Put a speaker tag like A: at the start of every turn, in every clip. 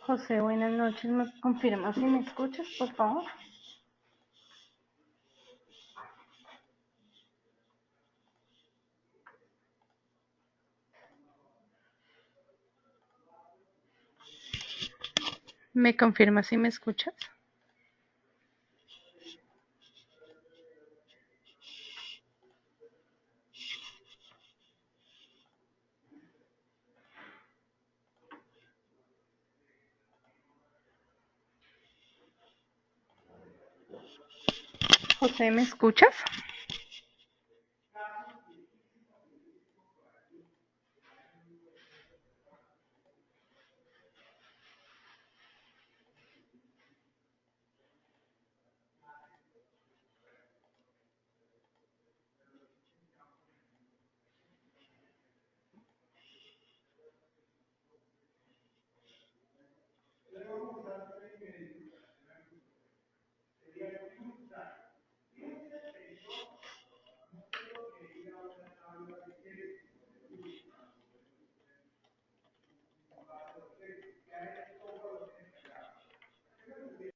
A: José, buenas noches. ¿Me confirmas si me escuchas, por favor? ¿Me confirmas si me escuchas? José, ¿me escuchas?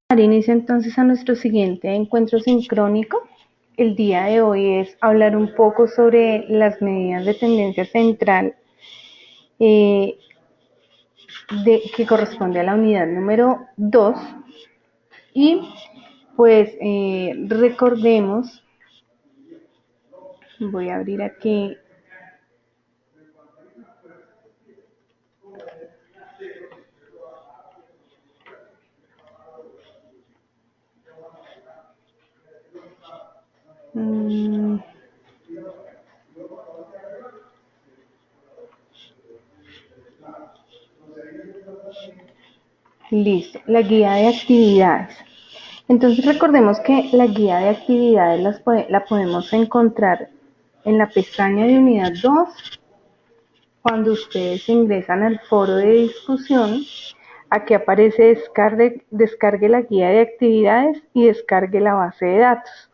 A: Dar inicio entonces a nuestro siguiente encuentro sincrónico. El día de hoy es hablar un poco sobre las medidas de tendencia central eh, que corresponde a la unidad número 2 y pues recordemos, voy a abrir aquí. Mm, Listo, la guía de actividades. Entonces recordemos que la guía de actividades la podemos encontrar en la pestaña de unidad 2 cuando ustedes ingresan al foro de discusión. Aquí aparece descargue la guía de actividades y descargue la base de datos.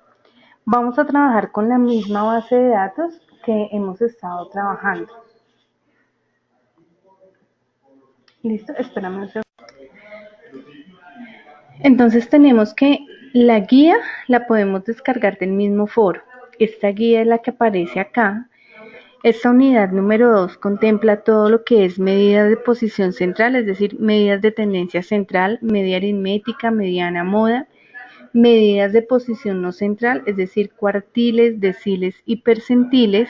A: Vamos a trabajar con la misma base de datos que hemos estado trabajando. Listo, espérame un segundo. Entonces tenemos que la guía la podemos descargar del mismo foro. Esta guía es la que aparece acá. Esta unidad número 2 contempla todo lo que es medidas de posición central, es decir, medidas de tendencia central, media aritmética, mediana moda, medidas de posición no central, es decir, cuartiles, deciles y percentiles,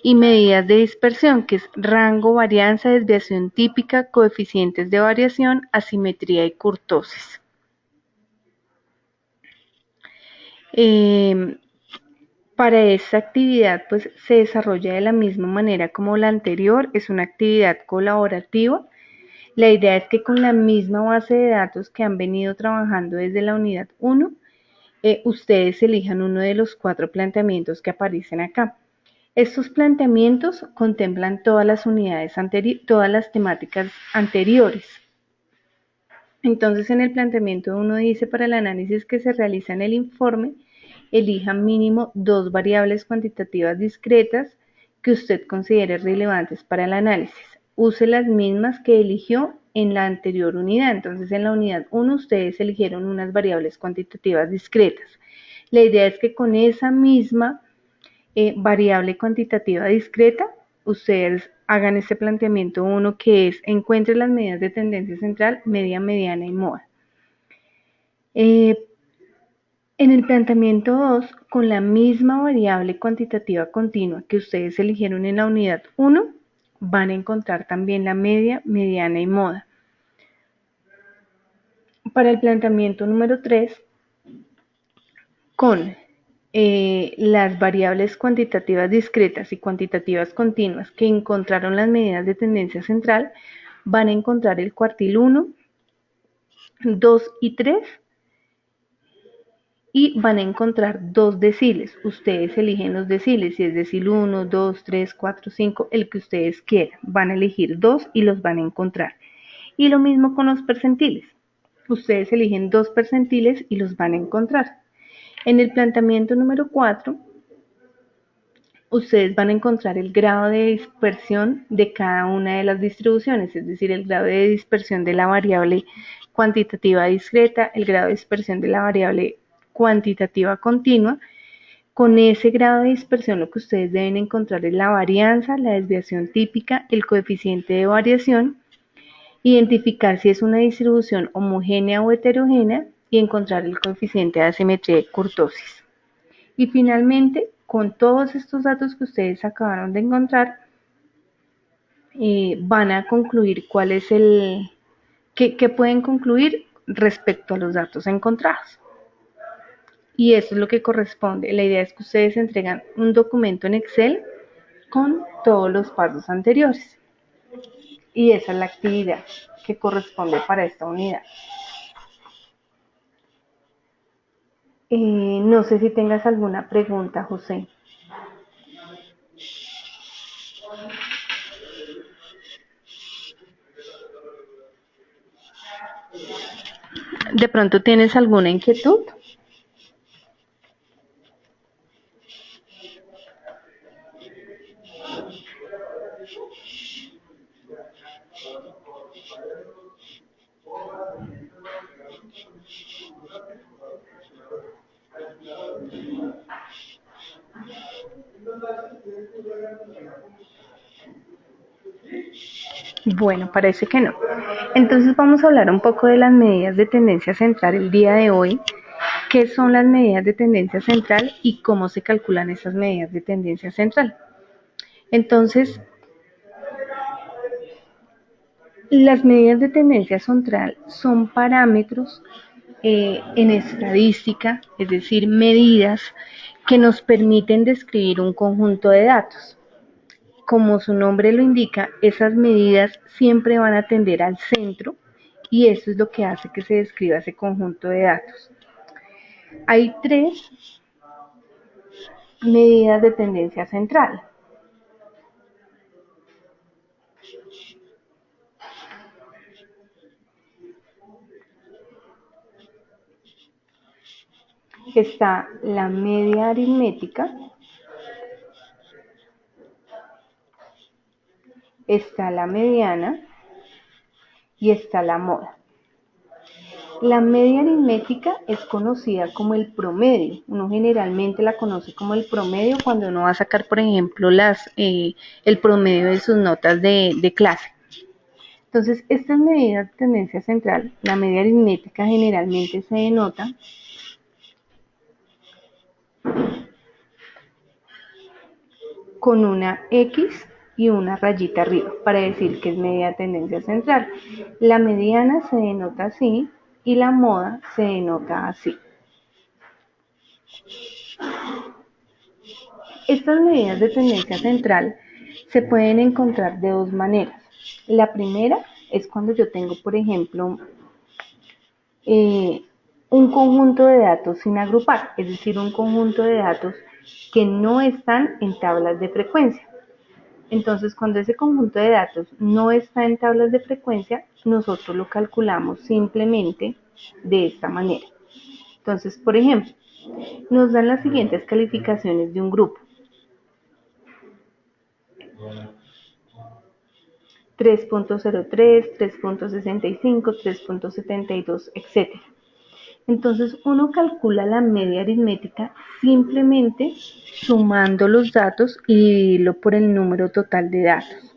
A: y medidas de dispersión, que es rango, varianza, desviación típica, coeficientes de variación, asimetría y kurtosis. Para esta actividad pues se desarrolla de la misma manera como la anterior, es una actividad colaborativa. La idea es que con la misma base de datos que han venido trabajando desde la unidad 1, ustedes elijan uno de los 4 planteamientos que aparecen acá. Estos planteamientos contemplan todas las unidades todas las temáticas anteriores. Entonces en el planteamiento 1 dice: para el análisis que se realiza en el informe, elija mínimo 2 variables cuantitativas discretas que usted considere relevantes para el análisis. Use las mismas que eligió en la anterior unidad. Entonces en la unidad 1 ustedes eligieron unas variables cuantitativas discretas. La idea es que con esa misma variable cuantitativa discreta, ustedes hagan este planteamiento 1, que es: encuentre las medidas de tendencia central, media, mediana y moda. En el planteamiento 2, con la misma variable cuantitativa continua que ustedes eligieron en la unidad 1, van a encontrar también la media, mediana y moda. Para el planteamiento número 3, con las variables cuantitativas discretas y cuantitativas continuas que encontraron las medidas de tendencia central, van a encontrar el cuartil 1, 2 y 3, y van a encontrar 2 deciles. Ustedes eligen los deciles, si es decil 1, 2, 3, 4, 5, el que ustedes quieran. Van a elegir 2 y los van a encontrar. Y lo mismo con los percentiles. Ustedes eligen 2 percentiles y los van a encontrar. En el planteamiento número 4, ustedes van a encontrar el grado de dispersión de cada una de las distribuciones, es decir, el grado de dispersión de la variable cuantitativa discreta, el grado de dispersión de la variable cuantitativa continua. Con ese grado de dispersión lo que ustedes deben encontrar es la varianza, la desviación típica, el coeficiente de variación, identificar si es una distribución homogénea o heterogénea y encontrar el coeficiente de asimetría de kurtosis. Y finalmente, con todos estos datos que ustedes acabaron de encontrar, van a concluir cuál es qué pueden concluir respecto a los datos encontrados. Y eso es lo que corresponde. La idea es que ustedes entregan un documento en Excel con todos los pasos anteriores. Y esa es la actividad que corresponde para esta unidad. No sé si tengas alguna pregunta, José. ¿De pronto tienes alguna inquietud? Bueno, parece que no. Entonces vamos a hablar un poco de las medidas de tendencia central el día de hoy. ¿Qué son las medidas de tendencia central y cómo se calculan esas medidas de tendencia central? Entonces, las medidas de tendencia central son parámetros en estadística, es decir, medidas que nos permiten describir un conjunto de datos. Como su nombre lo indica, esas medidas siempre van a tender al centro y eso es lo que hace que se describa ese conjunto de datos. Hay tres medidas de tendencia central. Está la media aritmética, está la mediana y está la moda. La media aritmética es conocida como el promedio. Uno generalmente la conoce como el promedio cuando uno va a sacar, por ejemplo, el promedio de sus notas de clase. Entonces, estas medidas de tendencia central, la media aritmética generalmente se denota con una X y una rayita arriba para decir que es media tendencia central. La mediana se denota así y la moda se denota así. Estas medidas de tendencia central se pueden encontrar de dos maneras. La primera es cuando yo tengo, por ejemplo, un conjunto de datos sin agrupar, es decir, un conjunto de datos que no están en tablas de frecuencia. Entonces, cuando ese conjunto de datos no está en tablas de frecuencia, nosotros lo calculamos simplemente de esta manera. Entonces, por ejemplo, nos dan las siguientes calificaciones de un grupo. 3.03, 3.65, 3.72, etc. Entonces uno calcula la media aritmética simplemente sumando los datos y dividirlo por el número total de datos.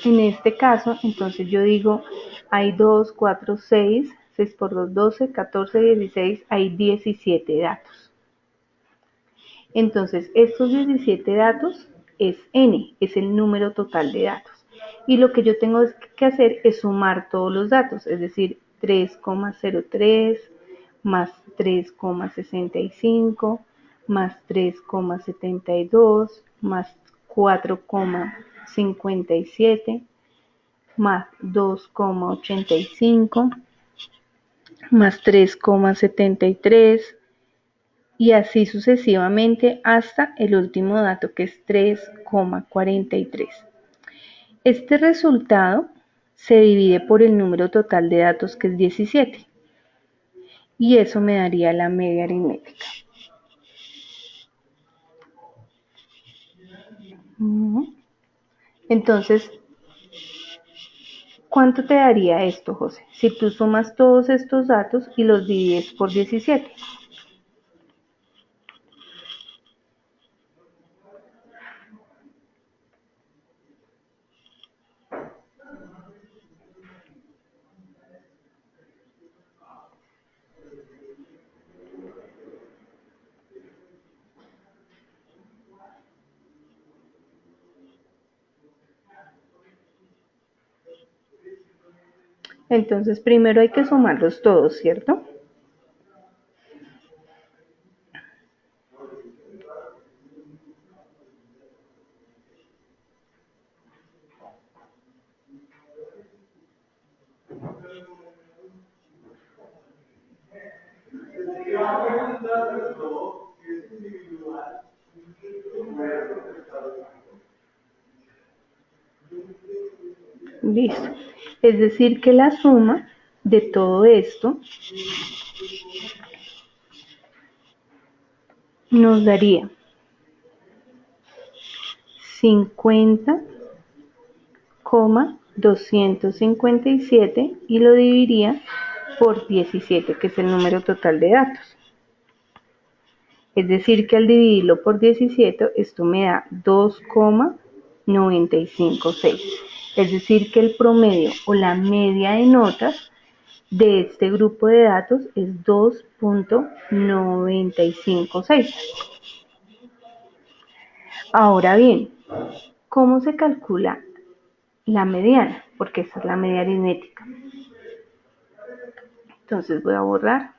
A: En este caso, entonces yo digo, hay 2, 4, 6, 6 por 2, 12, 14, 16, hay 17 datos. Entonces, estos 17 datos es n, es el número total de datos. Y lo que yo tengo que hacer es sumar todos los datos, es decir, 3,03 más 3,65 más 3,72 más 4,57 más 2,85 más 3,73 y así sucesivamente hasta el último dato que es 3,43. Este resultado se divide por el número total de datos, que es 17. Y eso me daría la media aritmética. Entonces, ¿cuánto te daría esto, José? Si tú sumas todos estos datos y los divides por 17. Entonces, primero hay que sumarlos todos, ¿cierto? Listo. Es decir, que la suma de todo esto nos daría 50,257 y lo dividiría por 17, que es el número total de datos. Es decir, que al dividirlo por 17, esto me da 2,956. Es decir, que el promedio o la media de notas de este grupo de datos es 2,956. Ahora bien, ¿cómo se calcula la mediana? Porque esta es la media aritmética. Entonces voy a borrar.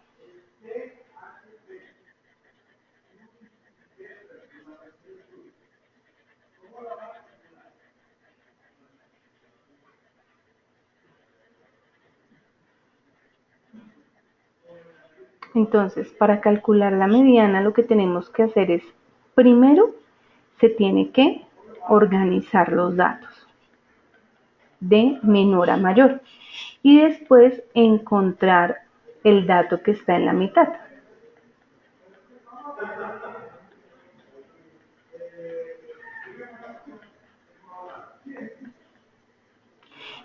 A: Entonces, para calcular la mediana, lo que tenemos que hacer es, primero, se tiene que organizar los datos de menor a mayor y después encontrar el dato que está en la mitad.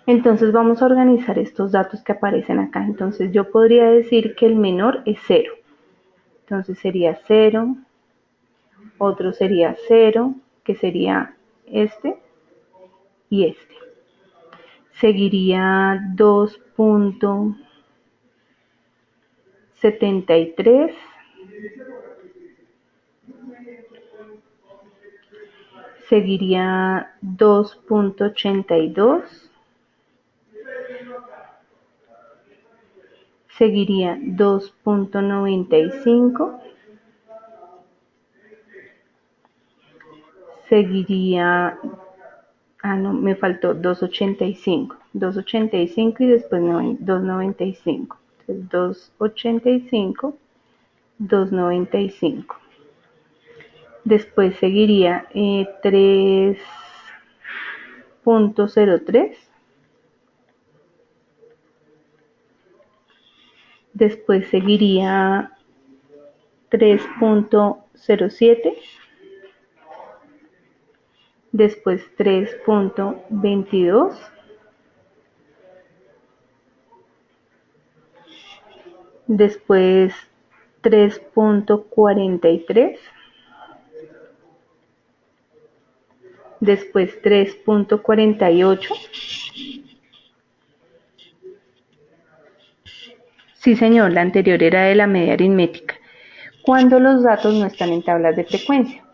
A: Entonces vamos a organizar estos datos que aparecen acá. Entonces yo podría decir que el menor es 0. Entonces sería 0, otro sería 0, que sería este y este. Seguiría 2,73, seguiría 2,82, seguiría 2,95, seguiría, no, me faltó 2,85, 2,85 y después 2,95. Entonces 2,85, 2,95. Después seguiría 3,03. Después seguiría 3,07. Después 3,22. Después 3,43. Después 3,48. Sí, señor, la anterior era de la media aritmética. Cuando los datos no están en tablas de frecuencia.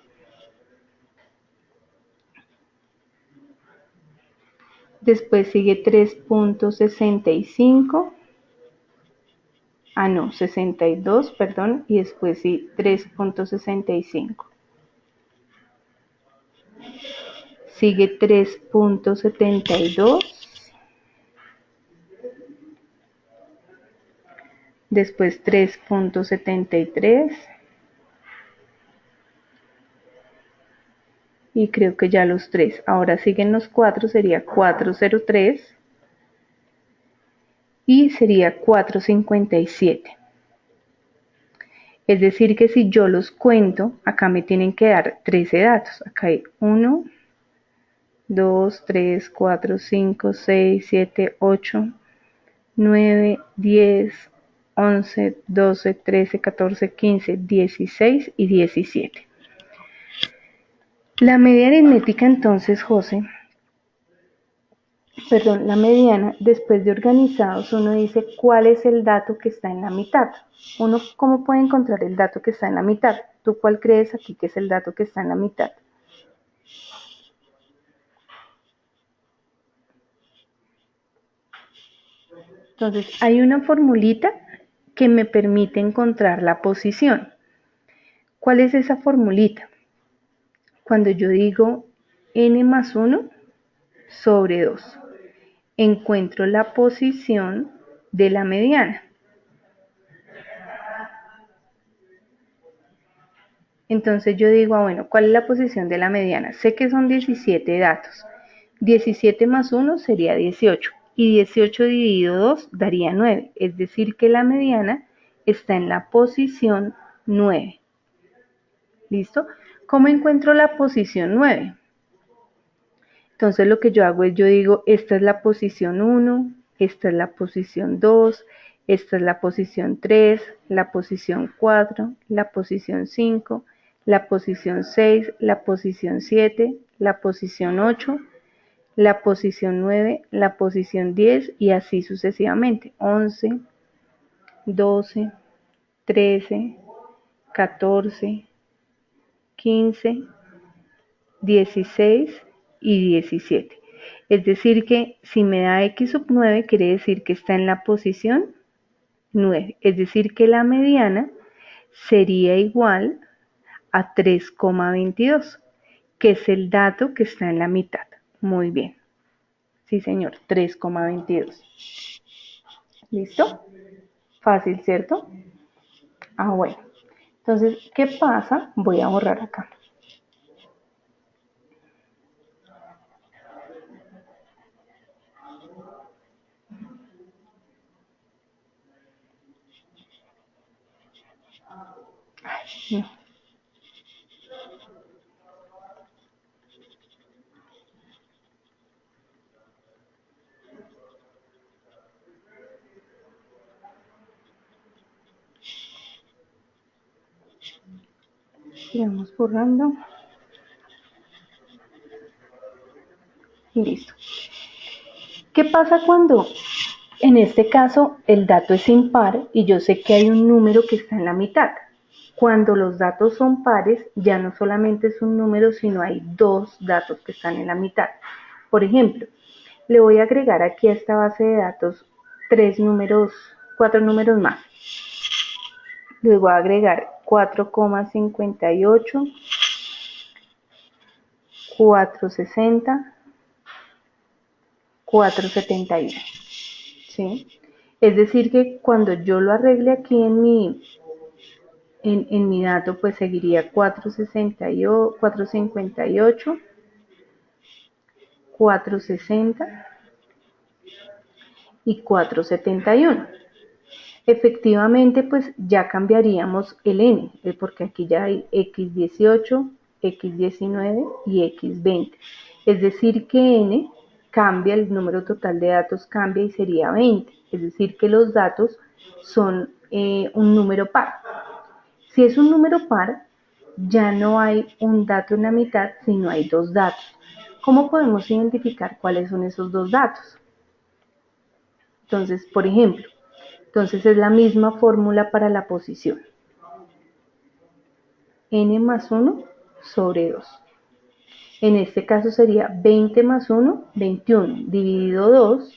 A: Después sigue 3,65. No, 62, perdón, y después sí, 3,65. Sigue 3,72. Después 3,73. Y creo que ya los tres. Ahora siguen los 4, sería 4,03. y sería 457. Es decir que si yo los cuento, acá me tienen que dar 13 datos. Acá hay 1, 2, 3, 4, 5, 6, 7, 8, 9, 10, 11, 12, 13, 14, 15, 16 y 17. La media aritmética entonces, la mediana, después de organizados, uno dice cuál es el dato que está en la mitad. Uno, ¿cómo puede encontrar el dato que está en la mitad? ¿Tú cuál crees aquí que es el dato que está en la mitad? Entonces, hay una formulita que me permite encontrar la posición. ¿Cuál es esa formulita? Cuando yo digo n más 1 sobre 2, encuentro la posición de la mediana. Entonces yo digo, bueno, ¿cuál es la posición de la mediana? Sé que son 17 datos. 17 más 1 sería 18 y 18 dividido 2 daría 9, es decir que la mediana está en la posición 9. ¿Listo? ¿Cómo encuentro la posición 9? Entonces lo que yo hago es, yo digo, esta es la posición 1, esta es la posición 2, esta es la posición 3, la posición 4, la posición 5, la posición 6, la posición 7, la posición 8, la posición 9, la posición 10 y así sucesivamente. 11, 12, 13, 14, 15, 16 y 17. Es decir que si me da x sub 9 quiere decir que está en la posición 9. Es decir que la mediana sería igual a 3,22, que es el dato que está en la mitad. Muy bien. Sí, señor, 3,22. ¿Listo? Fácil, ¿cierto? Ah, bueno. Entonces, ¿qué pasa? Voy a borrar acá. Ay, no. Sigamos borrando. Y listo. ¿Qué pasa cuando en este caso el dato es impar y yo sé que hay un número que está en la mitad? Cuando los datos son pares, ya no solamente es un número, sino hay dos datos que están en la mitad. Por ejemplo, le voy a agregar aquí a esta base de datos cuatro números más. Les voy a agregar 4,58, 460, 471. ¿Sí? Es decir que cuando yo lo arregle aquí en mi dato, pues seguiría 458, 460 y 471. Efectivamente, pues ya cambiaríamos el n, porque aquí ya hay x18, x19 y x20. Es decir que n cambia, el número total de datos cambia y sería 20. Es decir que los datos son un número par. Si es un número par, ya no hay un dato en la mitad, sino hay dos datos. ¿Cómo podemos identificar cuáles son esos dos datos? Entonces, por ejemplo, es la misma fórmula para la posición. N más 1 sobre 2. En este caso sería 20 más 1, 21, dividido 2,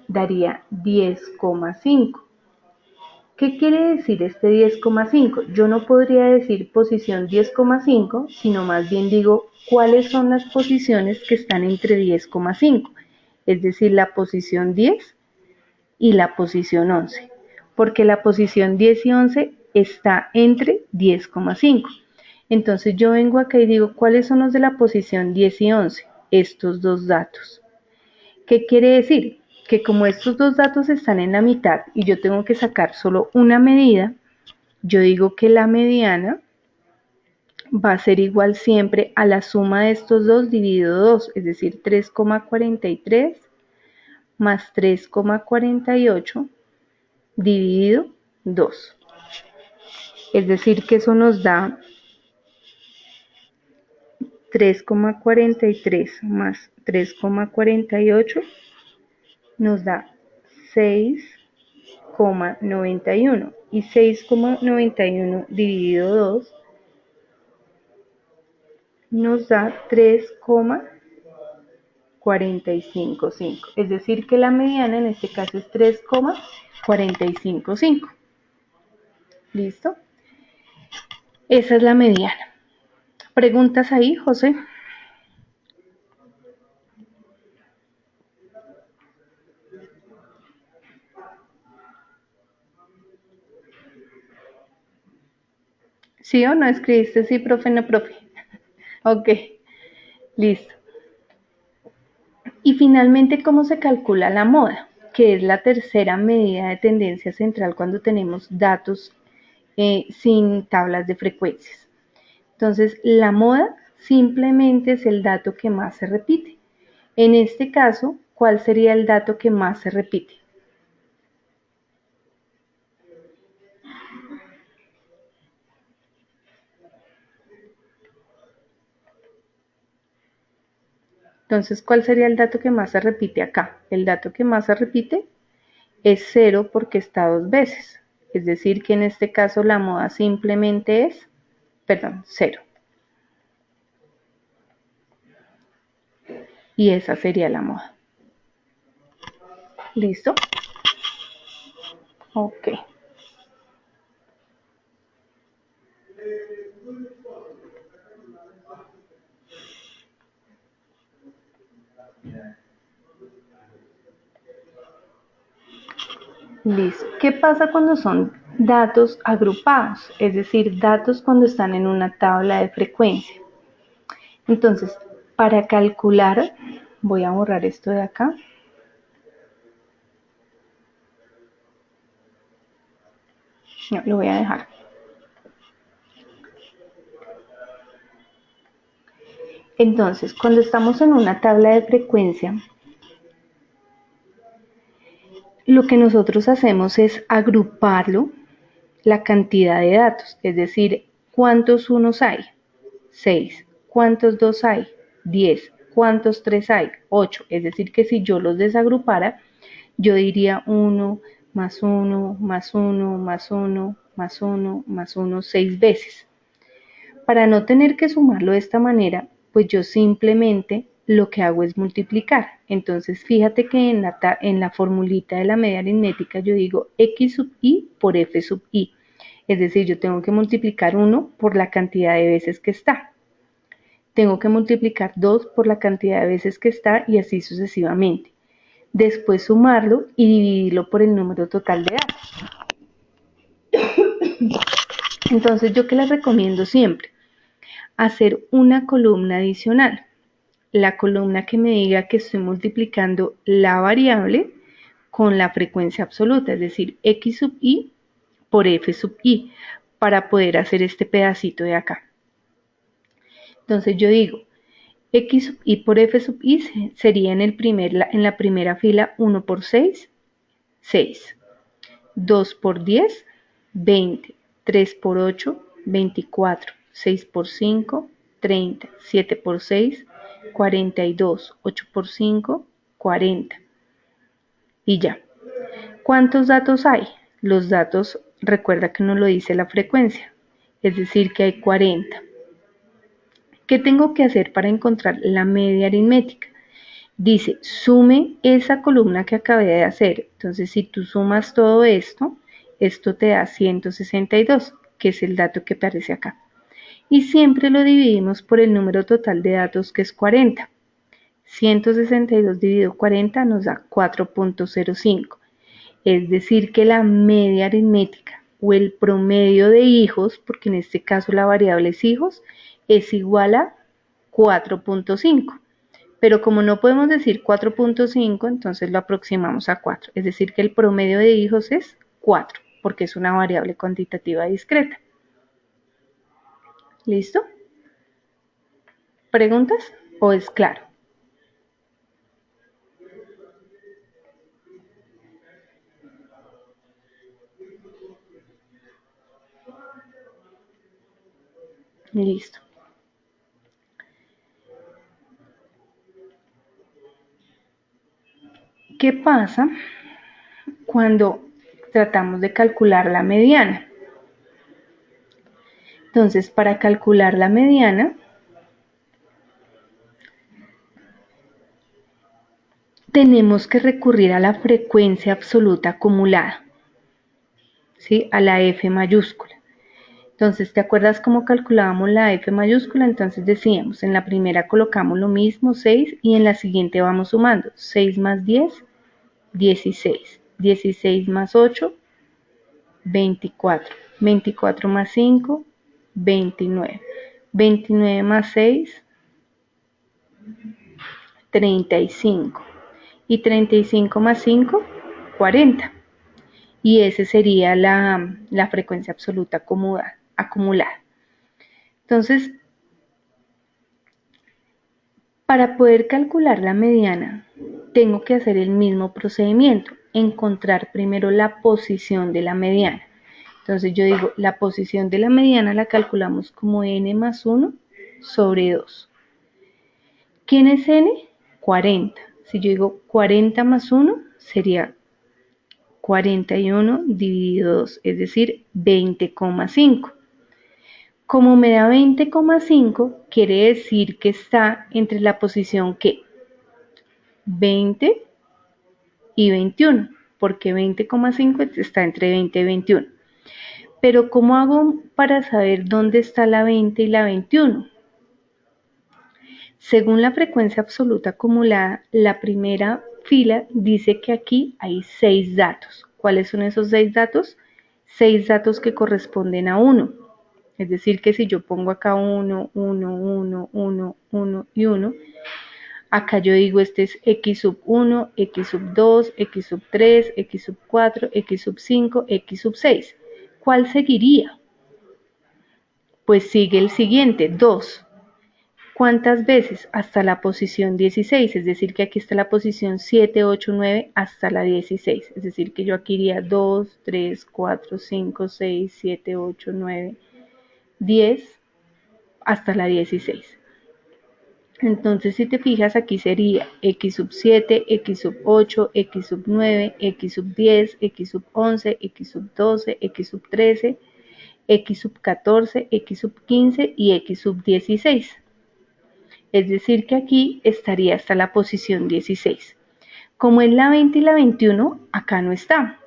A: daría 10,5. ¿Qué quiere decir este 10,5? Yo no podría decir posición 10,5, sino más bien digo cuáles son las posiciones que están entre 10,5, es decir, la posición 10 y la posición 11, porque la posición 10 y 11 está entre 10,5. Entonces yo vengo acá y digo, ¿cuáles son los de la posición 10 y 11? Estos dos datos. ¿Qué quiere decir? que como estos dos datos están en la mitad y yo tengo que sacar solo una medida, yo digo que la mediana va a ser igual siempre a la suma de estos dos dividido 2, es decir, 3,43 más 3,48 dividido 2. Es decir, que eso nos da 3,43 más 3,48 nos da 6,91 y 6,91 dividido 2 nos da 3,455, es decir que la mediana en este caso es 3,455. ¿Listo? Esa es la mediana. ¿Preguntas ahí, José? ¿Sí o no escribiste sí, profe, no, profe? Ok, listo. Y finalmente, ¿cómo se calcula la moda? Que es la tercera medida de tendencia central cuando tenemos datos sin tablas de frecuencias. Entonces, la moda simplemente es el dato que más se repite. En este caso, ¿cuál sería el dato que más se repite? Entonces, ¿cuál sería el dato que más se repite acá? El dato que más se repite es 0 porque está dos veces. Es decir, que en este caso la moda simplemente es, 0. Y esa sería la moda. ¿Listo? Ok. Listo. ¿Qué pasa cuando son datos agrupados? Es decir, datos cuando están en una tabla de frecuencia. Entonces, para calcular, voy a borrar esto de acá. No, lo voy a dejar. Entonces, cuando estamos en una tabla de frecuencia, lo que nosotros hacemos es agruparlo la cantidad de datos, es decir, ¿cuántos unos hay? 6. ¿Cuántos dos hay? 10. ¿Cuántos tres hay? 8. Es decir, que si yo los desagrupara, yo diría 1 más 1 más 1 más 1 más 1 más 1 6 veces. Para no tener que sumarlo de esta manera, pues yo simplemente lo que hago es multiplicar. Entonces, fíjate que en la formulita de la media aritmética yo digo x sub i por f sub i. Es decir, yo tengo que multiplicar 1 por la cantidad de veces que está. Tengo que multiplicar 2 por la cantidad de veces que está y así sucesivamente. Después sumarlo y dividirlo por el número total de datos. Entonces, ¿yo qué les recomiendo siempre? Hacer una columna adicional. La columna que me diga que estoy multiplicando la variable con la frecuencia absoluta, es decir, x sub i por f sub i, para poder hacer este pedacito de acá. Entonces yo digo, x sub i por f sub i sería en la primera fila 1 por 6, 6. 2 por 10, 20. 3 por 8, 24. 6 por 5, 30. 7 por 6, 42. 8 por 5, 40. Y ya. ¿Cuántos datos hay? Los datos, recuerda que nos lo dice la frecuencia, es decir, que hay 40. ¿Qué tengo que hacer para encontrar la media aritmética? Dice, sume esa columna que acabé de hacer. Entonces, si tú sumas todo esto, esto te da 162, que es el dato que aparece acá. Y siempre lo dividimos por el número total de datos, que es 40. 162 dividido 40 nos da 4,05. Es decir, que la media aritmética o el promedio de hijos, porque en este caso la variable es hijos, es igual a 4,5. pero como no podemos decir 4.5, entonces lo aproximamos a 4, es decir que el promedio de hijos es 4, porque es una variable cuantitativa discreta. ¿Listo? ¿Preguntas o es claro? Listo. ¿Qué pasa cuando tratamos de calcular la mediana? Entonces, para calcular la mediana, tenemos que recurrir a la frecuencia absoluta acumulada, ¿sí? A la F mayúscula. Entonces, ¿te acuerdas cómo calculábamos la F mayúscula? Entonces decíamos, en la primera colocamos lo mismo, 6, y en la siguiente vamos sumando. 6 más 10, 16. 16 más 8, 24. 24 más 5, 29. 29 más 6, 35. Y 35 más 5, 40. Y esa sería la frecuencia absoluta acumulada. Entonces, para poder calcular la mediana, tengo que hacer el mismo procedimiento, encontrar primero la posición de la mediana. Entonces yo digo, la posición de la mediana la calculamos como n más 1 sobre 2. ¿Quién es n? 40. Si yo digo 40 más 1, sería 41 dividido 2, es decir, 20,5. Como me da 20,5, quiere decir que está entre la posición que 20 y 21, porque 20,5 está entre 20 y 21. Pero ¿cómo hago para saber dónde está la 20 y la 21? Según la frecuencia absoluta acumulada, la primera fila dice que aquí hay 6 datos. ¿Cuáles son esos 6 datos? 6 datos que corresponden a 1. Es decir, que si yo pongo acá 1, 1, 1, 1, 1 y 1, acá yo digo este es x sub 1, x sub 2, x sub 3, x sub 4, x sub 5, x sub 6. ¿Cuál seguiría? Pues sigue el siguiente, 2. ¿Cuántas veces? Hasta la posición 16, es decir que aquí está la posición 7, 8, 9 hasta la 16. Es decir que yo aquí iría 2, 3, 4, 5, 6, 7, 8, 9, 10 hasta la 16. Entonces, si te fijas, aquí sería x sub 7, x sub 8, x sub 9, x sub 10, x sub 11, x sub 12, x sub 13, x sub 14, x sub 15 y x sub 16. Es decir, que aquí estaría hasta la posición 16. Como es la 20 y la 21, acá no está.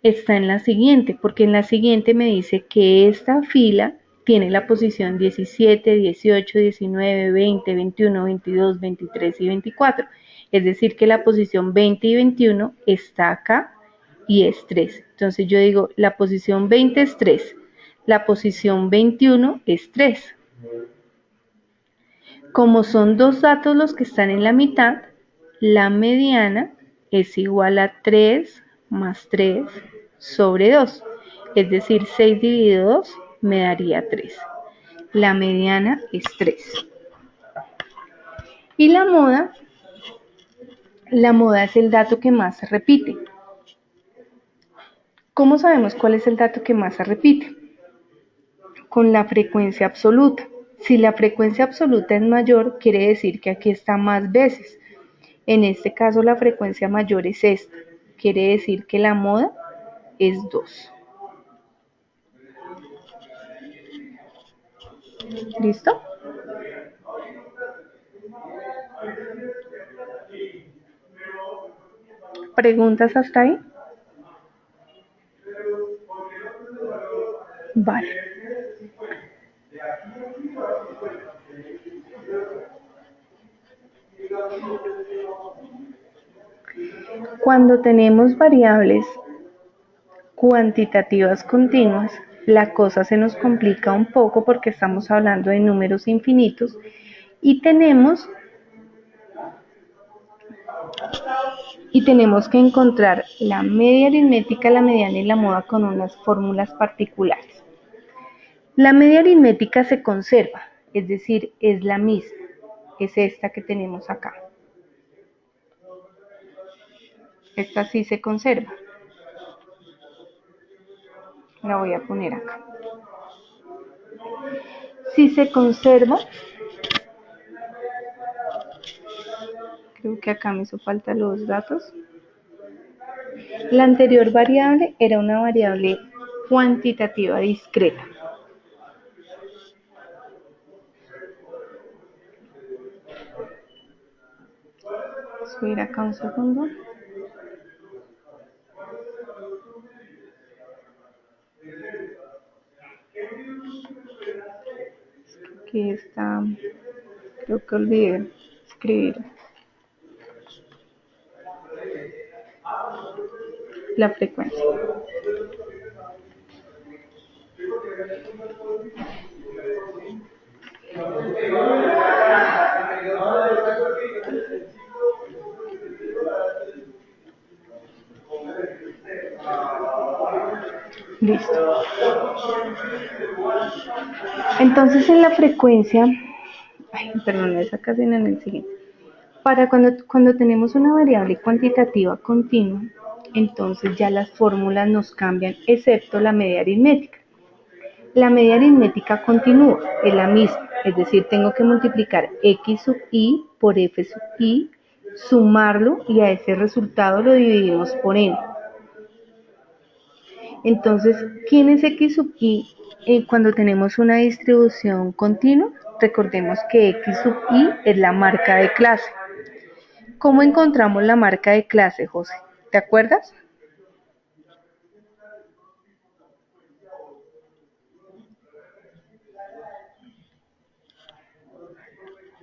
A: Está en la siguiente, porque en la siguiente me dice que esta fila tiene la posición 17, 18, 19, 20, 21, 22, 23 y 24. Es decir, que la posición 20 y 21 está acá y es 3. Entonces yo digo, la posición 20 es 3, la posición 21 es 3. Como son dos datos los que están en la mitad, la mediana es igual a 3 más 3 sobre 2. Es decir, 6 dividido 2 me daría 3. La mediana es 3. Y la moda es el dato que más se repite. ¿Cómo sabemos cuál es el dato que más se repite? Con la frecuencia absoluta. Si la frecuencia absoluta es mayor, quiere decir que aquí está más veces. En este caso la frecuencia mayor es esta. Quiere decir que la moda es 2. ¿Listo? ¿Preguntas hasta ahí? Vale. Cuando tenemos variables cuantitativas continuas, la cosa se nos complica un poco porque estamos hablando de números infinitos y tenemos Y tenemos que encontrar la media aritmética, la mediana y la moda con unas fórmulas particulares. La media aritmética se conserva, es decir, es la misma, es esta que tenemos acá. Esta sí se conserva. La voy a poner acá. Si se conserva, creo que acá me hizo falta los datos. La anterior variable era una variable cuantitativa discreta. Subir acá un segundo. Aquí está, creo que olvidé escribir la frecuencia. Listo. Entonces en la frecuencia, perdón, esa casi en el siguiente. Para cuando tenemos una variable cuantitativa continua, entonces ya las fórmulas nos cambian, excepto la media aritmética. La media aritmética continúa, es la misma, es decir, tengo que multiplicar x sub i por f sub i, sumarlo y a ese resultado lo dividimos por n. Entonces, ¿quién es x sub i cuando tenemos una distribución continua? Recordemos que x sub i es la marca de clase. ¿Cómo encontramos la marca de clase, José? ¿Te acuerdas?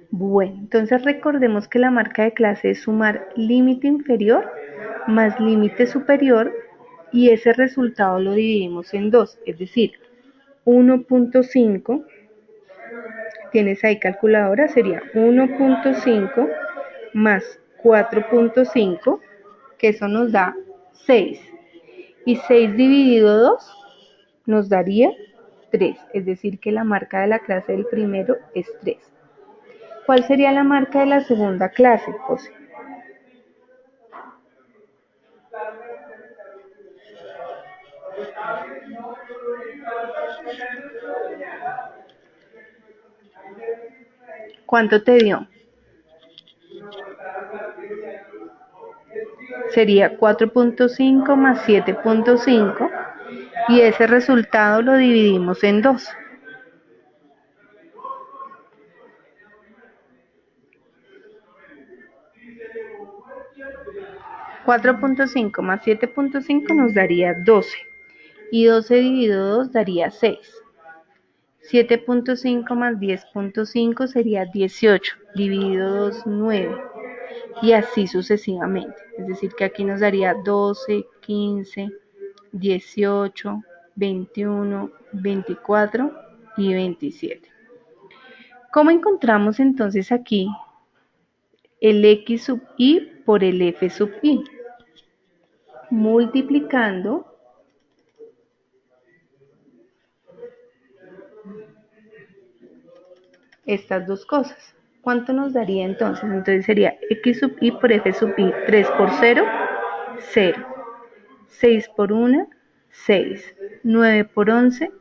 A: Bueno, entonces recordemos que la marca de clase es sumar límite inferior más límite superior y ese resultado lo dividimos en 2, es decir, 1.5, tienes ahí calculadora, sería 1.5 más 4.5, que eso nos da 6, y 6 dividido 2 nos daría 3, es decir que la marca de la clase del primero es 3. ¿Cuál sería la marca de la segunda clase, José? ¿Cuánto te dio? Sería 4.5 más 7.5 y ese resultado lo dividimos en 2. .5 más 7.5 nos daría 12 y 12 dividido 2 daría 6. 7.5 más 10.5 sería 18, dividido 2, 9, y así sucesivamente. Es decir, que aquí nos daría 12, 15, 18, 21, 24 y 27. ¿Cómo encontramos entonces aquí el x sub i por el f sub i? Multiplicando estas dos cosas. ¿Cuánto nos daría entonces? Entonces sería x sub i por f sub i. 3 por 0, 0. 6 por 1, 6. 9 por 11,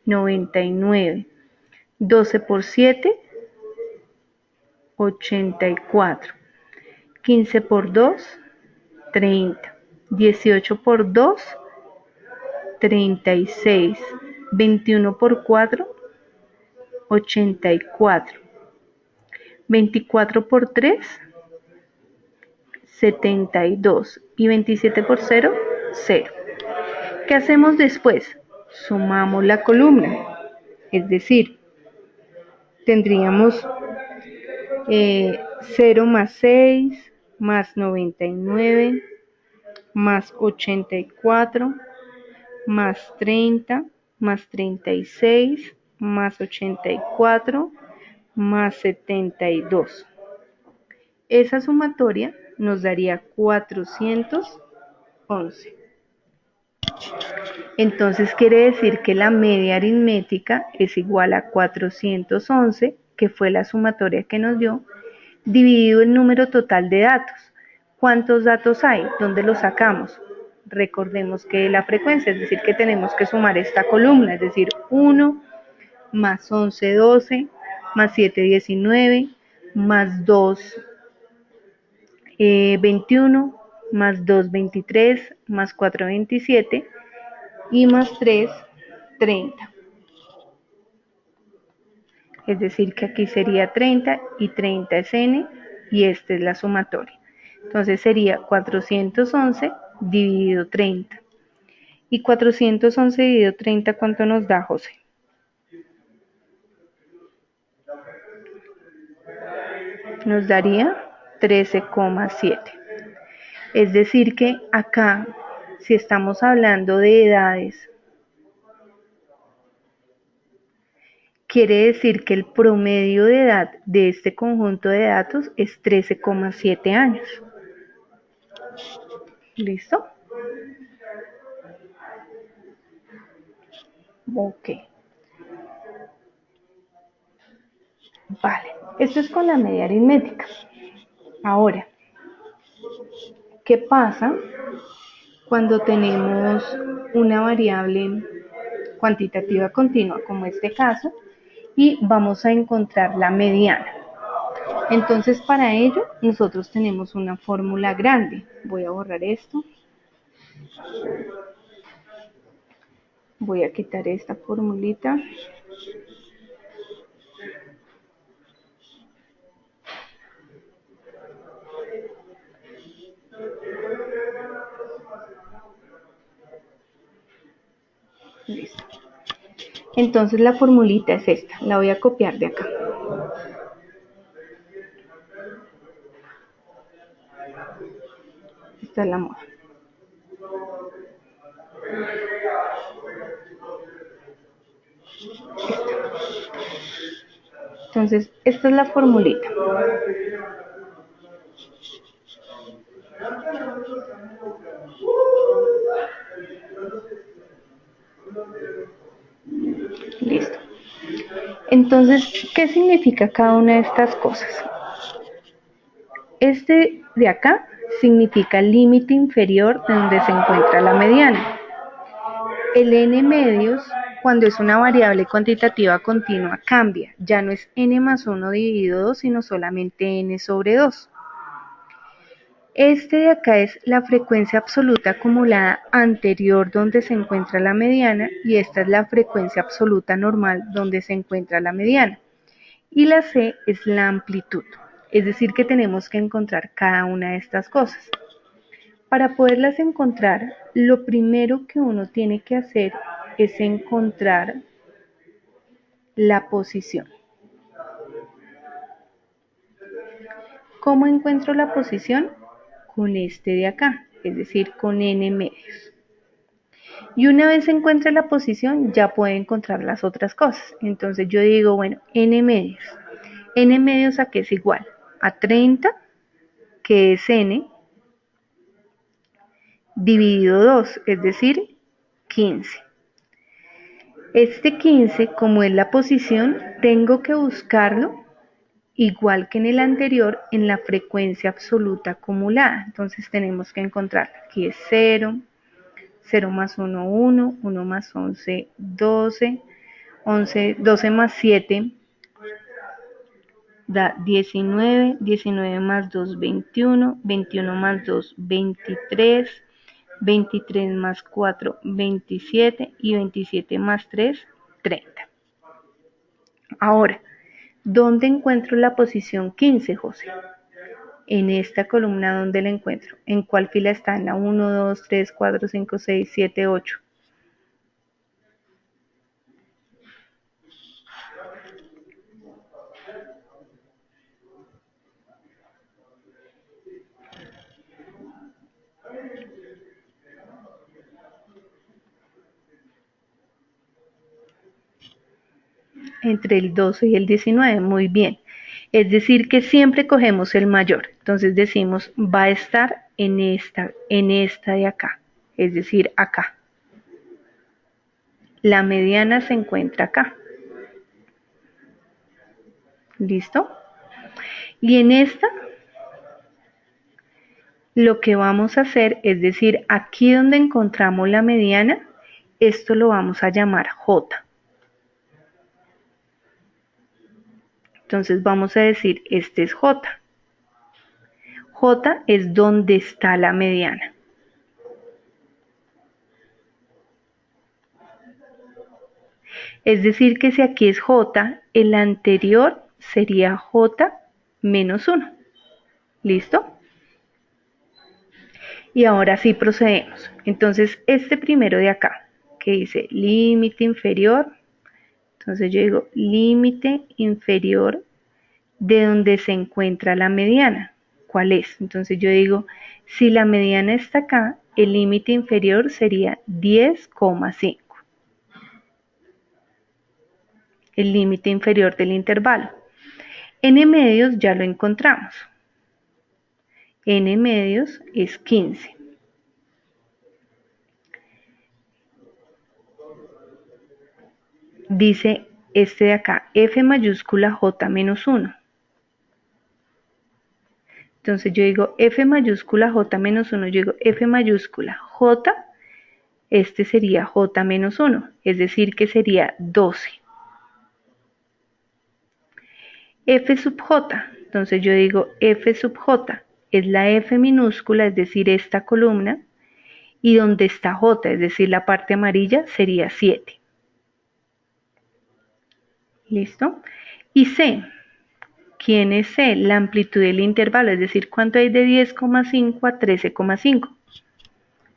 A: 99. 12 por 7, 84. 15 por 2, 30. 18 por 2, 36. 21 por 4, 84. 24 por 3, 72. Y 27 por 0, 0. ¿Qué hacemos después? Sumamos la columna. Es decir, tendríamos 0 más 6, más 99, más 84, más 30, más 36, más 84, más 72. Esa sumatoria nos daría 411. Entonces quiere decir que la media aritmética es igual a 411, que fue la sumatoria que nos dio, dividido el número total de datos. ¿Cuántos datos hay? ¿Dónde los sacamos? Recordemos que la frecuencia, es decir, que tenemos que sumar esta columna, es decir, 1 más 11, 12, más 7, 19, más 2, 21, más 2, 23, más 4, 27 y más 3, 30. Es decir, que aquí sería 30 y 30 es n y esta es la sumatoria. Entonces sería 411 dividido 30. Y 411 dividido 30, ¿cuánto nos da, José? Nos daría 13,7. Es decir que acá, si estamos hablando de edades, quiere decir que el promedio de edad de este conjunto de datos es 13,7 años. ¿Listo? Ok. Vale. Esto es con la media aritmética. Ahora, ¿qué pasa cuando tenemos una variable cuantitativa continua, como este caso, y vamos a encontrar la mediana? Entonces, para ello, nosotros tenemos una fórmula grande. Voy a borrar esto. Voy a quitar esta formulita. Listo. Entonces la formulita es esta. La voy a copiar de acá. Esta es la moda. Entonces, esta es la formulita. Listo. Entonces, ¿qué significa cada una de estas cosas? Este de acá significa el límite inferior de donde se encuentra la mediana. El n medios, cuando es una variable cuantitativa continua, cambia. Ya no es n más 1 dividido 2, sino solamente n sobre 2. Este de acá es la frecuencia absoluta acumulada anterior donde se encuentra la mediana y esta es la frecuencia absoluta normal donde se encuentra la mediana. Y la C es la amplitud, es decir que tenemos que encontrar cada una de estas cosas. Para poderlas encontrar, lo primero que uno tiene que hacer es encontrar la posición. ¿Cómo encuentro la posición? Con este de acá, es decir, con n medios. Y una vez encuentre la posición, ya puede encontrar las otras cosas. Entonces yo digo, bueno, n medios. N medios a qué es igual? A 30, que es n, dividido 2, es decir, 15. Este 15, como es la posición, tengo que buscarlo igual que en el anterior en la frecuencia absoluta acumulada. Entonces tenemos que encontrarla. Aquí es 0, 0 más 1, 1, 1 más 11, 12, 12 más 7 da 19, 19 más 2, 21, 21 más 2, 23, 23 más 4, 27 y 27 más 3, 30. Ahora, ¿dónde encuentro la posición 15, José? En esta columna, ¿dónde la encuentro? ¿En cuál fila está? En la 1, 2, 3, 4, 5, 6, 7, 8. Entre el 12 y el 19, muy bien. Es decir, que siempre cogemos el mayor. Entonces decimos, va a estar en esta de acá, es decir, acá. La mediana se encuentra acá. ¿Listo? Y en esta, lo que vamos a hacer es decir, aquí donde encontramos la mediana, esto lo vamos a llamar J. Entonces vamos a decir, este es J. J es donde está la mediana. Es decir, que si aquí es J, el anterior sería J menos 1. ¿Listo? Y ahora sí procedemos. Entonces, este primero de acá, que dice límite inferior, entonces yo digo límite inferior de donde se encuentra la mediana. ¿Cuál es? Entonces yo digo, si la mediana está acá, el límite inferior sería 10,5. El límite inferior del intervalo. N medios ya lo encontramos. N medios es 15. Dice este de acá, F mayúscula J menos 1. Entonces yo digo F mayúscula J menos 1, yo digo F mayúscula J, este sería J menos 1, es decir que sería 12. F sub J, entonces yo digo F sub J, es la F minúscula, es decir, esta columna, y donde está J, es decir, la parte amarilla, sería 7. ¿Listo? Y C, ¿quién es C? La amplitud del intervalo, es decir, ¿cuánto hay de 10,5 a 13,5?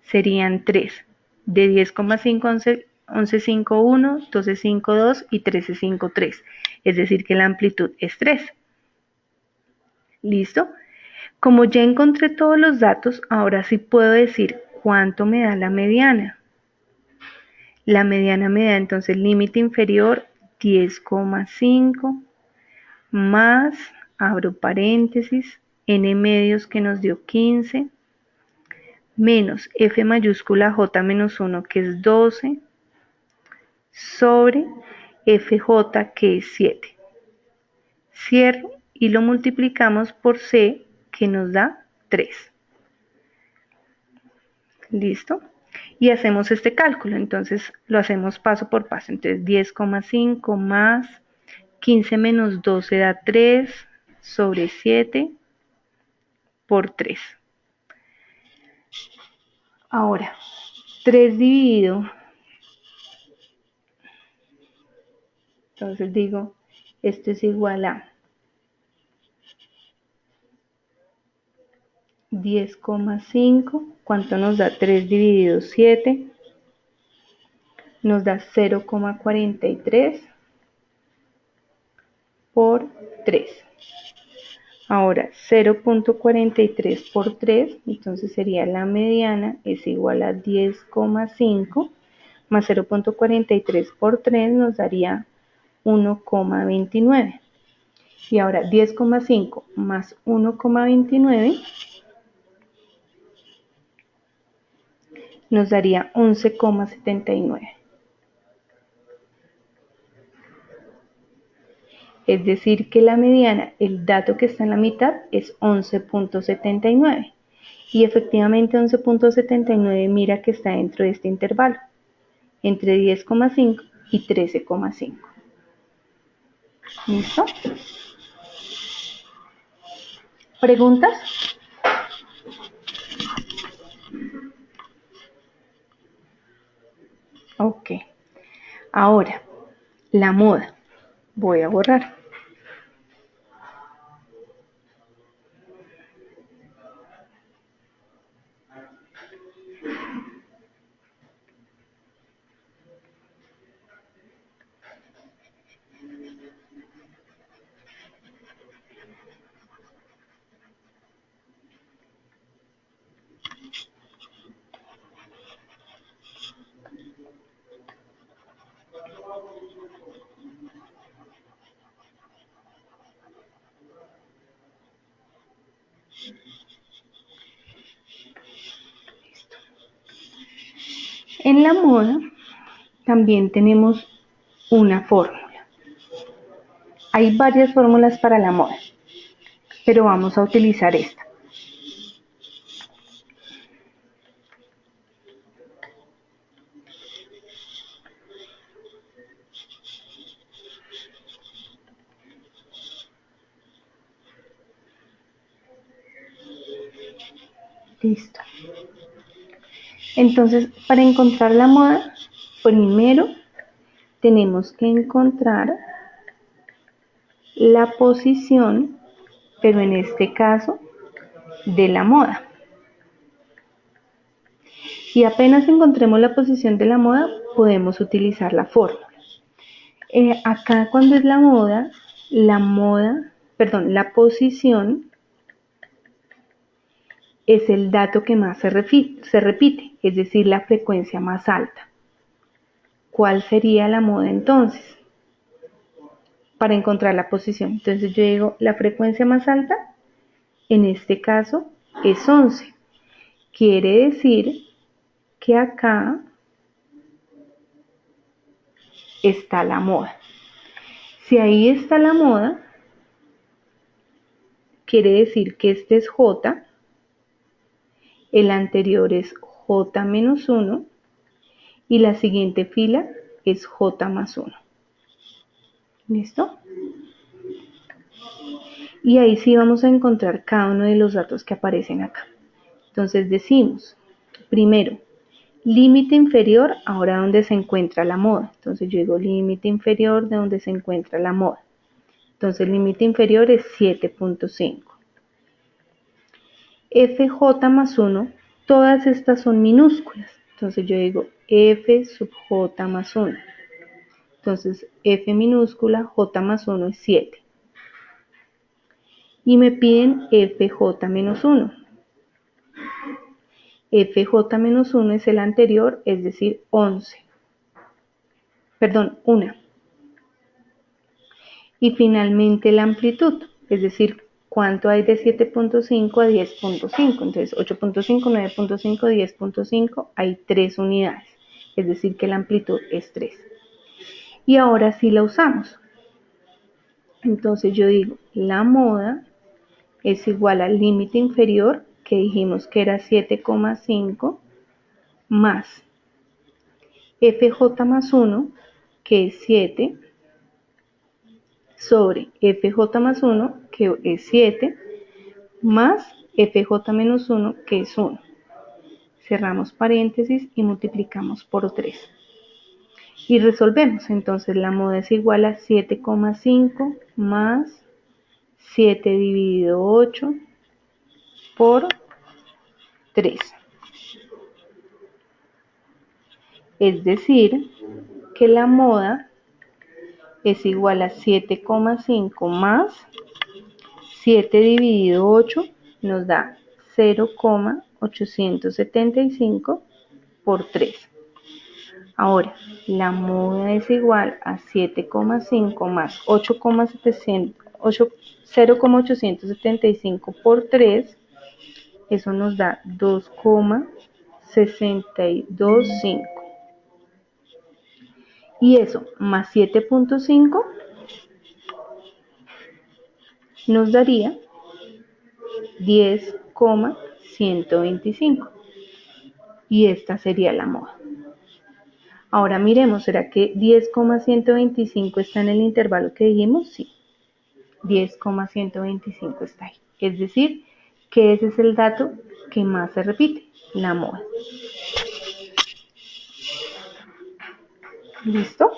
A: Serían 3. De 10,5 a 11,5,1, 12,5,2 y 13,5,3. Es decir, que la amplitud es 3. ¿Listo? Como ya encontré todos los datos, ahora sí puedo decir cuánto me da la mediana. La mediana me da entonces límite inferior 10,5 más, abro paréntesis, n medios que nos dio 15, menos F mayúscula J menos 1 que es 12, sobre FJ que es 7. Cierro y lo multiplicamos por C que nos da 3. ¿Listo? Y hacemos este cálculo, entonces lo hacemos paso por paso. Entonces 10,5 más 15 menos 12 da 3 sobre 7 por 3. Ahora, 3 dividido, entonces digo, esto es igual a 10,5, ¿cuánto nos da 3 dividido 7? Nos da 0,43 por 3. Ahora 0,43 por 3, entonces sería la mediana, es igual a 10,5 más 0,43 por 3 nos daría 1,29. Y ahora 10,5 más 1,29 nos daría 11,79. Es decir que la mediana, el dato que está en la mitad es 11,79. Y efectivamente 11,79 mira que está dentro de este intervalo, entre 10,5 y 13,5. ¿Listo? ¿Preguntas? Ok. Ahora, la moda. Voy a borrar. la moda también tenemos una fórmula. Hay varias fórmulas para la moda, pero vamos a utilizar esta. Listo. Entonces, para encontrar la moda, primero tenemos que encontrar la posición, pero en este caso, de la moda. Y apenas encontremos la posición de la moda, podemos utilizar la fórmula. Acá cuando es la posición es el dato que más se repite, es decir, la frecuencia más alta. ¿Cuál sería la moda entonces? Para encontrar la posición. Entonces yo digo, la frecuencia más alta, en este caso, es 11. Quiere decir que acá está la moda. Si ahí está la moda, quiere decir que este es J, el anterior es J menos 1 y la siguiente fila es J más 1. ¿Listo? Y ahí sí vamos a encontrar cada uno de los datos que aparecen acá. Entonces decimos, primero, límite inferior, ahora donde se encuentra la moda. Entonces yo digo límite inferior de donde se encuentra la moda. Entonces el límite inferior es 7.5. Fj más 1, todas estas son minúsculas. Entonces yo digo F sub J más 1. Entonces F minúscula, J más 1 es 7. Y me piden Fj menos 1. Fj menos 1 es el anterior, es decir, 11. Perdón, 1. Y finalmente la amplitud, es decir, cuánto hay de 7.5 a 10.5. Entonces 8.5, 9.5, 10.5, hay 3 unidades, es decir que la amplitud es 3. Y ahora sí la usamos. Entonces yo digo, la moda es igual al límite inferior, que dijimos que era 7,5, más Fj más 1, que es 7, sobre Fj más 1, que es 7, más Fj menos 1, que es 1. Cerramos paréntesis y multiplicamos por 3. Y resolvemos. Entonces la moda es igual a 7,5 más 7 dividido 8 por 3. Es decir, que la moda es igual a 7,5 más 7 dividido 8 nos da 0,875 por 3. Ahora, la moda es igual a 7,5 más 0,875 por 3, eso nos da 2,625. Y eso más 7.5 nos daría 10,125. Y esta sería la moda. Ahora miremos, ¿será que 10,125 está en el intervalo que dijimos? Sí, 10,125 está ahí. Es decir, que ese es el dato que más se repite, la moda. ¿Listo?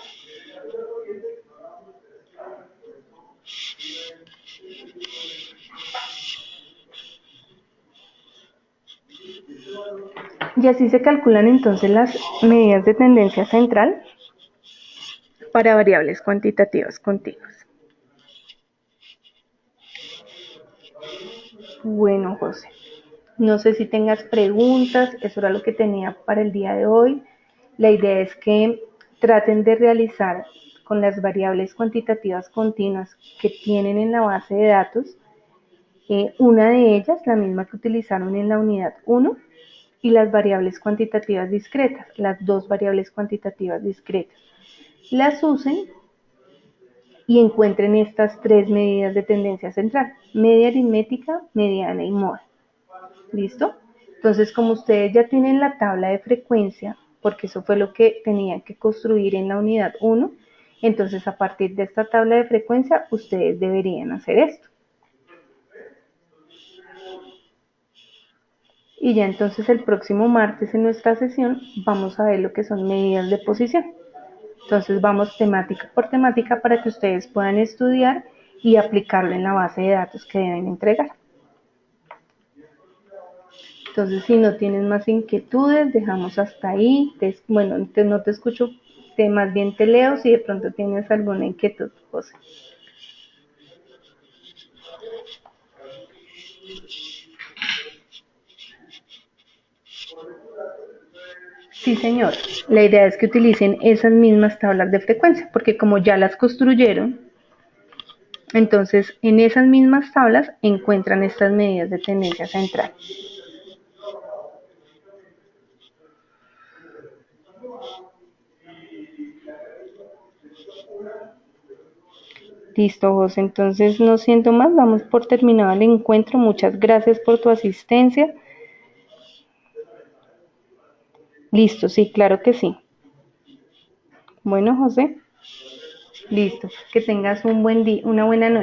A: Y así se calculan entonces las medidas de tendencia central para variables cuantitativas continuas. Bueno, José, no sé si tengas preguntas, eso era lo que tenía para el día de hoy. La idea es que traten de realizar con las variables cuantitativas continuas que tienen en la base de datos, una de ellas, la misma que utilizaron en la unidad 1, y las variables cuantitativas discretas, las dos variables cuantitativas discretas. Las usen y encuentren estas tres medidas de tendencia central: media aritmética, mediana y moda. ¿Listo? Entonces, como ustedes ya tienen la tabla de frecuencia, porque eso fue lo que tenían que construir en la unidad 1, entonces a partir de esta tabla de frecuencia ustedes deberían hacer esto. Y ya entonces el próximo martes en nuestra sesión vamos a ver lo que son medidas de posición. Entonces vamos temática por temática para que ustedes puedan estudiar y aplicarlo en la base de datos que deben entregar. Entonces, si no tienen más inquietudes, dejamos hasta ahí. Bueno, no te escucho, más bien te leo si de pronto tienes alguna inquietud, José. Sí, señor. La idea es que utilicen esas mismas tablas de frecuencia, porque como ya las construyeron, entonces en esas mismas tablas encuentran estas medidas de tendencia central. Listo, José. Entonces, no siento más, damos por terminado el encuentro. Muchas gracias por tu asistencia. Listo, sí, claro que sí. Bueno, José. Listo. Que tengas un buen día, una buena noche.